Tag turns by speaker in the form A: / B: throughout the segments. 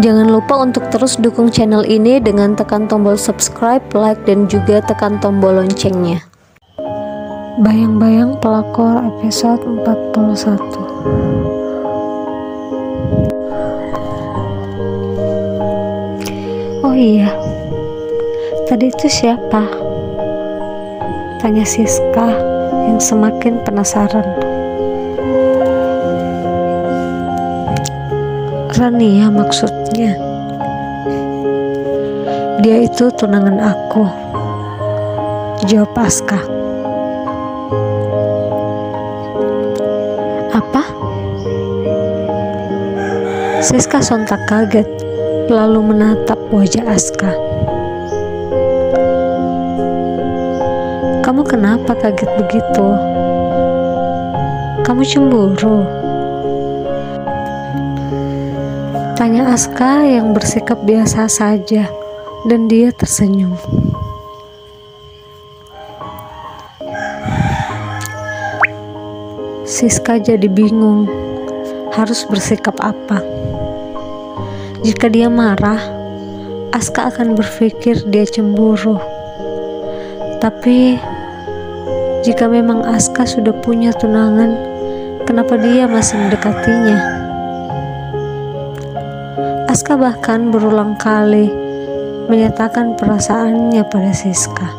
A: Jangan lupa untuk terus dukung channel ini dengan tekan tombol subscribe, like, dan juga tekan tombol loncengnya. Bayang-bayang Pelakor episode 41. Oh iya, tadi itu siapa? Tanya Siska yang semakin penasaran. Rania maksudnya. Dia itu tunangan aku, jawab Aska. Apa? Siska sontak kaget, lalu menatap wajah Aska. Kamu kenapa kaget begitu? Kamu cemburu? Tanya Aska yang bersikap biasa saja, dan dia tersenyum. Siska jadi bingung harus bersikap apa. Jika dia marah, Aska akan berpikir dia cemburu. Tapi jika memang Aska sudah punya tunangan, kenapa dia masih mendekatinya? Aska bahkan berulang kali menyatakan perasaannya pada Siska.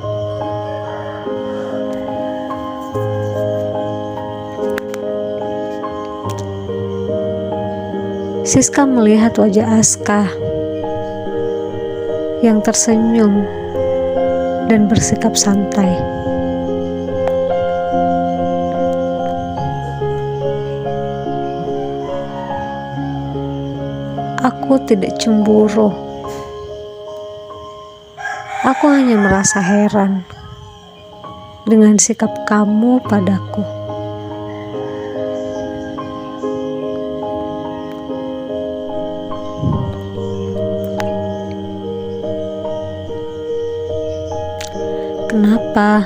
A: Siska melihat wajah Aska yang tersenyum dan bersikap santai. Aku tidak cemburu. Aku hanya merasa heran dengan sikap kamu padaku. Kenapa?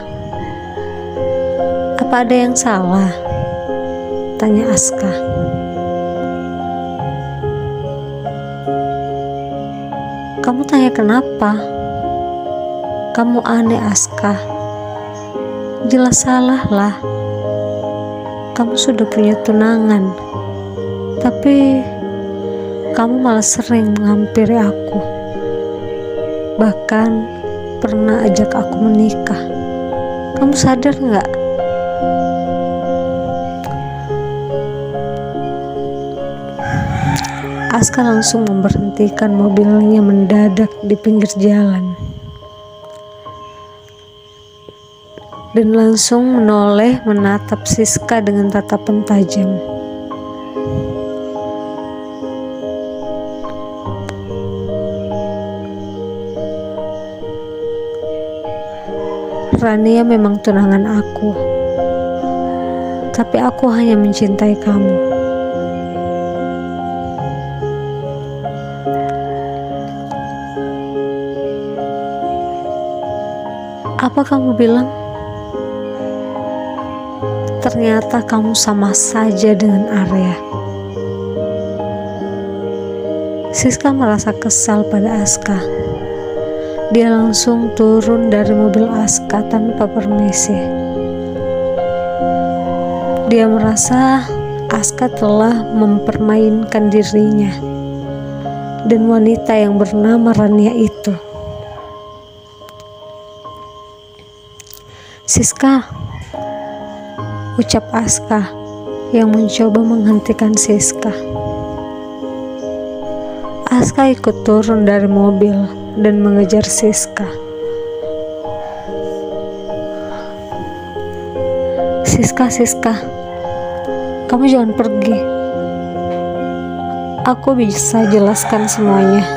A: Apa ada yang salah? Tanya Aska. Kamu tanya kenapa? Kamu aneh, Aska. Jelas salah lah. Kamu sudah punya tunangan, tapi kamu malah sering menghampiri aku. Bahkan pernah ajak aku menikah. Kamu sadar nggak? Aska langsung memberhentikan mobilnya mendadak di pinggir jalan dan langsung menoleh menatap Siska dengan tatapan tajam. Rania memang tunangan aku, tapi aku hanya mencintai kamu. Apa kamu bilang? Ternyata kamu sama saja dengan Arya. Siska merasa kesal pada Aska. Dia langsung turun dari mobil Aska tanpa permisi. Dia merasa Aska telah mempermainkan dirinya dan wanita yang bernama Rania itu. Siska, ucap Aska yang mencoba menghentikan Siska. Aska ikut turun dari mobil dan mengejar Siska. Siska, kamu jangan pergi. Aku bisa jelaskan semuanya,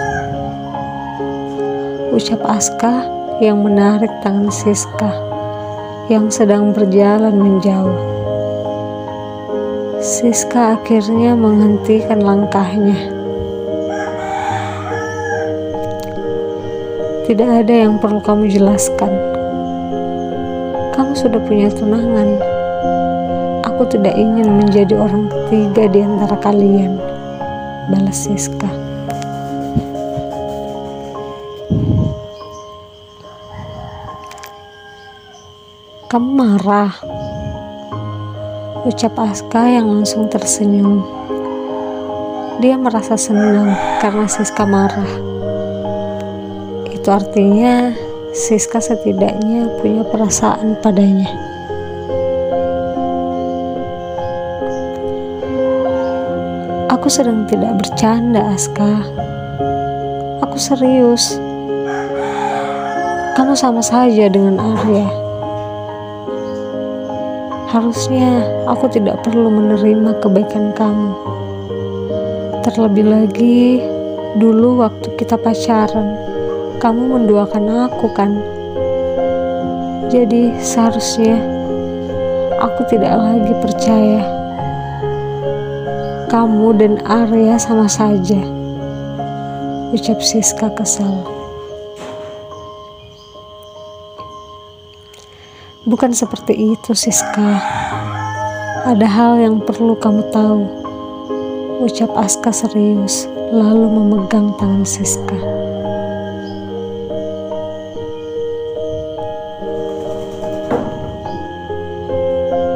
A: ucap Aska yang menarik tangan Siska yang sedang berjalan menjauh. Siska akhirnya menghentikan langkahnya. Tidak ada yang perlu kamu jelaskan. Kamu sudah punya tunangan. Aku tidak ingin menjadi orang ketiga di antara kalian, balas Siska. Kamu marah? Ucap Aska yang langsung tersenyum. Dia merasa senang karena Siska marah. Itu artinya Siska setidaknya punya perasaan padanya. Aku sedang tidak bercanda, Aska. Aku serius. Kamu sama saja dengan Arya. Harusnya aku tidak perlu menerima kebaikan kamu. Terlebih lagi, dulu waktu kita pacaran, kamu menduakan aku kan? Jadi seharusnya aku tidak lagi percaya. Kamu dan Arya sama saja, ucap Siska kesal. Bukan seperti itu, Siska. Ada hal yang perlu kamu tahu, ucap Aska serius, lalu memegang tangan Siska.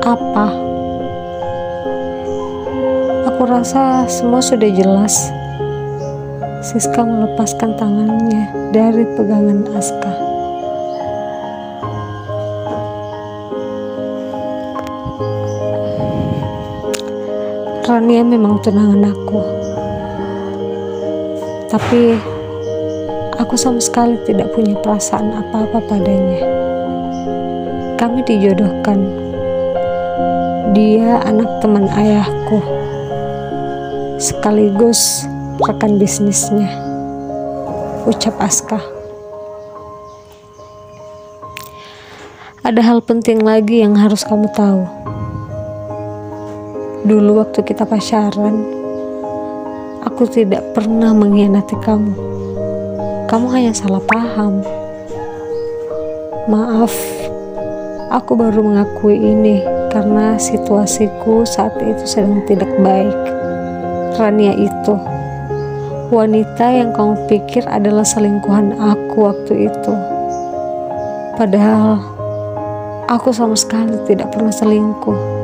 A: Apa? Aku rasa semua sudah jelas. Siska melepaskan tangannya dari pegangan Aska. Rania memang tunangan aku, tapi aku sama sekali tidak punya perasaan apa-apa padanya. Kami dijodohkan. Dia anak teman ayahku, sekaligus rekan bisnisnya, ucap Aska. Ada hal penting lagi yang harus kamu tahu. Dulu waktu kita pacaran, aku tidak pernah mengkhianati kamu. Kamu hanya salah paham. Maaf, aku baru mengakui ini karena situasiku saat itu sedang tidak baik. Rania itu, wanita yang kamu pikir adalah selingkuhan aku waktu itu. Padahal, aku sama sekali tidak pernah selingkuh.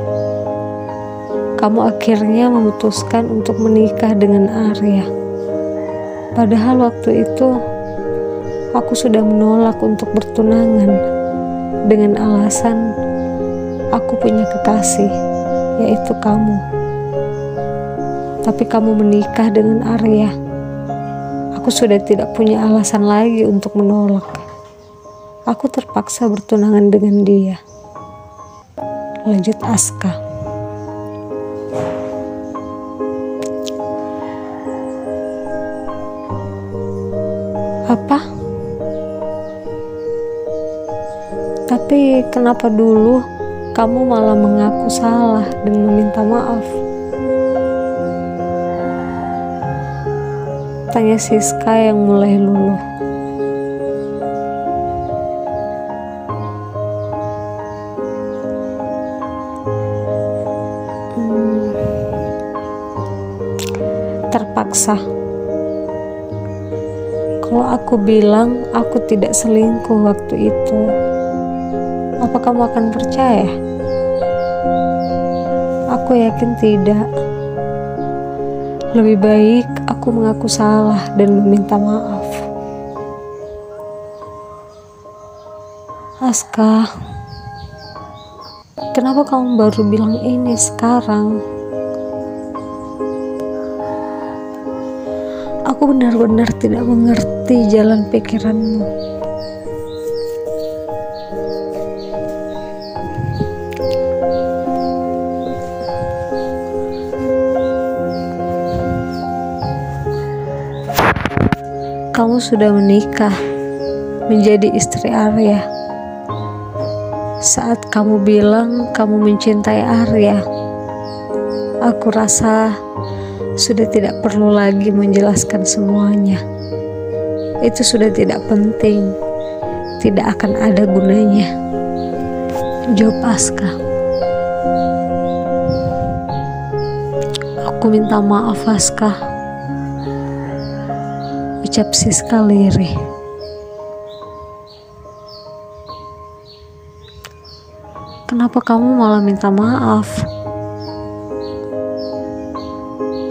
A: Kamu akhirnya memutuskan untuk menikah dengan Arya. Padahal waktu itu aku sudah menolak untuk bertunangan dengan alasan aku punya kekasih, yaitu kamu. Tapi kamu menikah dengan Arya. Aku sudah tidak punya alasan lagi untuk menolak. Aku terpaksa bertunangan dengan dia, lanjut Aska. Apa? Tapi kenapa dulu kamu malah mengaku salah dan meminta maaf? Tanya Siska yang mulai luluh. Terpaksa. Kalau aku bilang aku tidak selingkuh waktu itu, apa kamu akan percaya? Aku yakin tidak. Lebih baik aku mengaku salah dan meminta maaf. Aska, kenapa kamu baru bilang ini sekarang? Aku benar-benar tidak mengerti jalan pikiranmu. Kamu sudah menikah, menjadi istri Arya. Saat kamu bilang kamu mencintai Arya, aku rasa sudah tidak perlu lagi menjelaskan semuanya. Itu sudah tidak penting, tidak akan ada gunanya, jawab Aska. Aku minta maaf, Aska, ucap Siska lirih. Kenapa kamu malah minta maaf?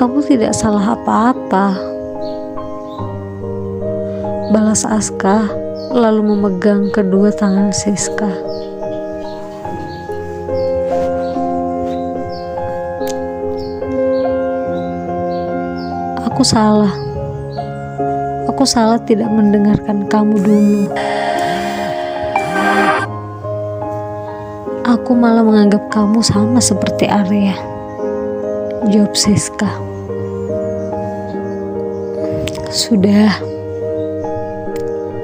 A: Kamu tidak salah apa-apa. Balas Aska, lalu memegang kedua tangan Siska. Aku salah. Aku salah tidak mendengarkan kamu dulu. Aku malah menganggap kamu sama seperti Arya. Jawab Siska. Sudah.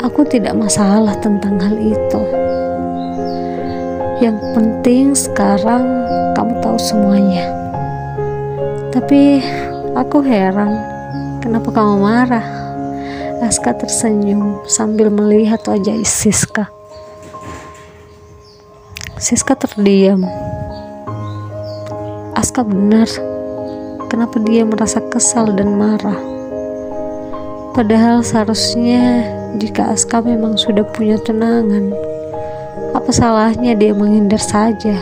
A: Aku tidak masalah tentang hal itu. Yang penting sekarang kamu tahu semuanya. Tapi aku heran, kenapa kamu marah? Aska tersenyum sambil melihat wajah Siska. Siska terdiam. Aska benar. Kenapa dia merasa kesal dan marah? Padahal seharusnya jika Aska memang sudah punya tunangan, apa salahnya dia menghindar saja?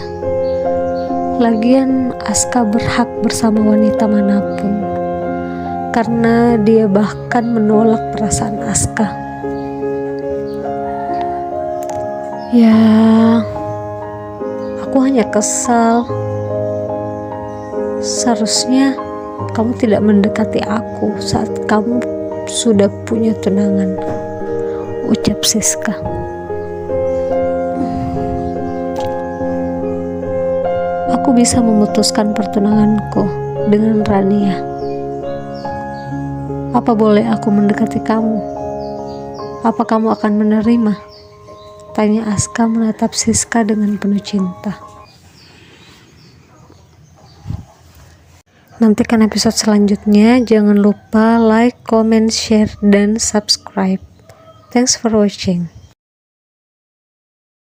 A: Lagian Aska berhak bersama wanita manapun, karena dia bahkan menolak perasaan Aska. Ya, aku hanya kesal. Seharusnya kamu tidak mendekati aku saat kamu sudah punya tunangan, ucap Siska. Aku bisa memutuskan pertunanganku dengan Rania. Apa boleh aku mendekati kamu? Apa kamu akan menerima? Tanya Aska menatap Siska dengan penuh cinta. Nantikan episode selanjutnya. Jangan lupa like, comment, share, dan subscribe. Thanks for watching.